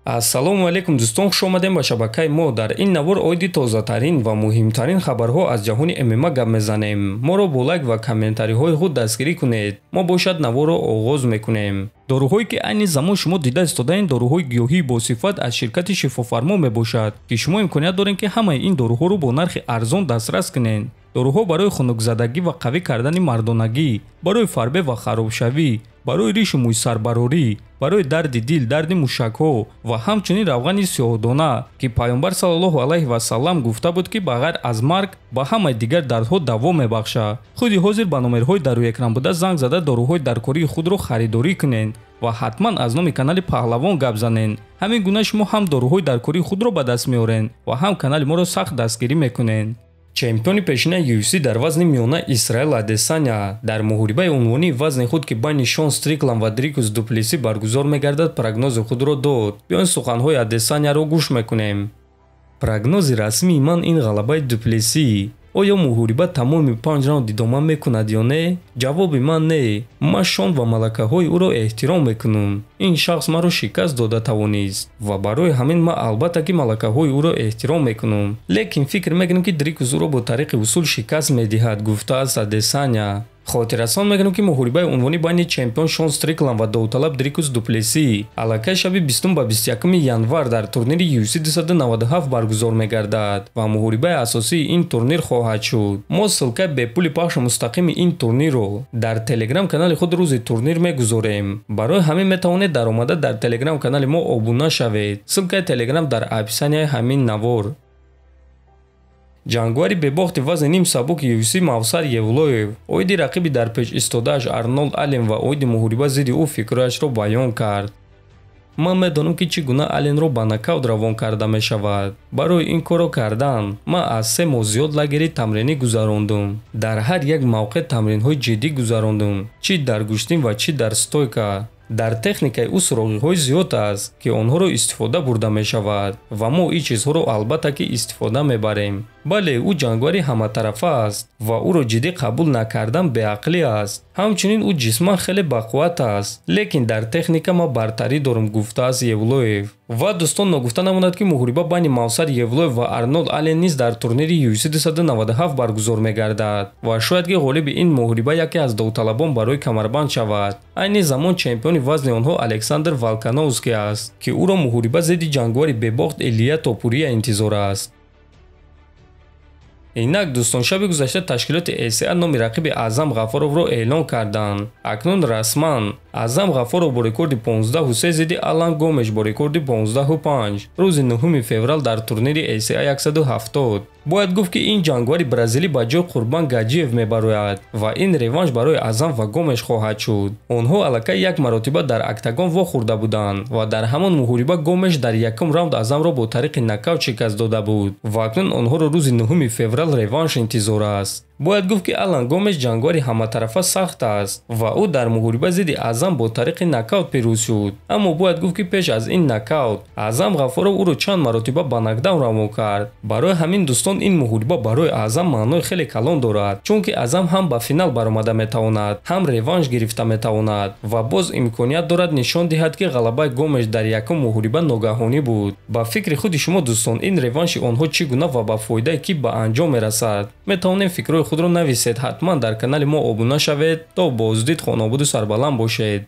Ассалому алайкум дӯстон, хуш омадем ба шабакаи мо. Дар ин навор оиди тозатарин ва муҳимтарин хабарҳо аз ҷаҳони ММА гап мезанем. Моро бо лайк ва комментариҳои худ дастгирӣ кунед. Мо бошад наворро оғоз мекунем. доруҳое ки айни замон шумо дида истодаин доруҳои гиёҳии босифат аз ширкати шифофармо мебошад, ки шумо имконият доред ки ҳамаи ин доруҳоро бо нархи арзон дастрас кунед. доруҳо барои хунукзадагӣ ва қавӣ кардани мардонагӣ, барои фарбе ва харобшавӣ, барои ришу мӯйсарбарорӣ, барои дарди дил, дарди мушакҳо ва ҳамчунин равғани сиёҳдона, ки пайғамбар саллаллоҳу алайҳи васаллам гуфта буд ки ба ғайр аз марг ба ҳамаи дигар дардҳо даво мебахшад. худи ҳозир ба номерҳои дар рӯи экран буда занг зада доруҳои даркории худро харидорӣ кунед ва ҳатман аз номи канали Паҳлавон гап занед. ҳамин гуна шумо ҳам доруҳои даркории худро ба даст меоред ва ҳам канали моро сахт дастгирӣ мекунед. чемпиони пешинаи UFC дар вазни миёна Исраил Адесаня дар муҳорибаи унвонии вазни худ ки байни Шон Стрикланд ва Дрикус Дуплеси баргузор мегардад прогнози худро дод. биёин суханҳои Адесаняро гӯш мекунем. прогнози расмии ман ин ғалабаи Дуплеси. оё муҳориба тамоми 5 раунд идома мекунад ё не? ҷавоби ман не. ман Шон ва малакаҳои ӯро эҳтиром мекунам. ин шахс маро шикаст дода тавонист ва барои ҳамин ман албатта ки малакаҳои ӯро эҳтиром мекунам. лекин фикр мекунам ки Дрикус ӯро бо тариқи усул шикаст медиҳад, гуфтааст Адесаня. хотиррасон мекунам ки муҳорибаи унвонӣ байни чемпион Шон Стрикланд ва довталаб Дрикус Дуплеси аллакай шаби 20 ба 21 январ дар турнири UFC 297 баргузор мегардад ва муҳорибаи асосии ин турнир хоҳад шуд. мо ссилкаи бепули пахши мустақими ин турнирро дар телеграм канали худ рӯзи турнир мегузорем. барои ҳамин метавонед даромада дар телеграм канали мо обуна шавед. ссилкаи телеграм дар описанияи ҳамин навор. ҷангвари бебохти вазни ним сабук UFC Мавсар Евлоев оиди рақиби дар печ истодааш Арнолд Аллен ва оиди муҳориба зидди ӯ фикрҳояшро баён кард. ман медонам ки чӣ гуна Алленро ба нокаут равон карда мешавад. барои ин корро кардан ман аз 3 моҳ зиёд лагери тамринӣ гузарондум. дар ҳар як мавқеъ тамринҳои ҷиддӣ гузарондум, чӣ дар гӯштин ва чӣ дар стойка. дар техникаи ӯ суроғиҳои зиёд аст ки онҳоро истифода бурда мешавад ва мо ин чизҳоро албатта ки истифода мебарем. бале ӯ ҷангвари ҳаматарафа аст ва ӯро ҷиддӣ қабул накардан беақлӣ аст. ҳамчунин ӯ ҷисман хеле бақувват аст, лекин дар техника ма бартарӣ дорам, гуфтааст Евлоев. ва дӯстон, ногуфта намонад ки муҳориба байни Мавсар Евлоев ва Арнолд Аллен низ дар турнири UFC 297 баргузор мегардад ва шояд ки ғолиби ин муҳориба яке аз довталабон барои камарбанд шавад. айни замон чемпиони вазни онҳо Александр Волкановский аст, ки ӯро муҳориба зидди ҷангвари бебохт Илия Топурия интизор аст. инак дӯстон, шаби гузашта ташкилоти ACA номи рақиби Аъзам Ғафоровро эълон карданд. акнун расман Аъзам Ғафоров бо рекорди 15-3 зидди Алан Гомеш бо рекорди 15-5 рӯзи 9 феврал дар турнири ACA 170. бояд гуфт ки ин ҷангвари бразилӣ ба ҷои Қурбан Гаджиев мебарояд ва ин реванш барои Аъзам ва Гомеш хоҳад шуд. онҳо аллакай як маротиба дар октагон вохӯрда буданд ва дар ҳамон муҳориба Гомеш дар якум раунд Аъзамро бо тариқи нокаут шикаст дода буд ва акнун онҳоро рӯзи 9 феврал реванш интизор аст. бояд гуфт ки Алан Гомеш ҷангвари ҳаматарафа сахт аст ва ӯ дар муҳориба зидди Аъзам бо тариқи нокаут пирӯз шуд. аммо бояд гуфт ки пеш аз ин нокаут Аъзам Ғафоров ӯро чанд маротиба ба нокдаун равон кард. барои ҳамин дӯстон, ин муҳориба барои Аъзам маънои хеле калон дорад, чунки Аъзам ҳам ба финал баромада метавонад, ҳам реванш гирифта метавонад ва боз имконият дорад нишон диҳад ки ғалабаи Гомеш дар якум муҳориба ногаҳонӣ буд. ба фикри худи шумо дӯстон, ин реванши онҳо чӣ гуна ва ба фоидаи ки ба анҷом мерасад? метавонем фикрҳои худро нависед. ҳатман дар канали мо обуна шавед. то боздид хонобуду сарбаланд бошед.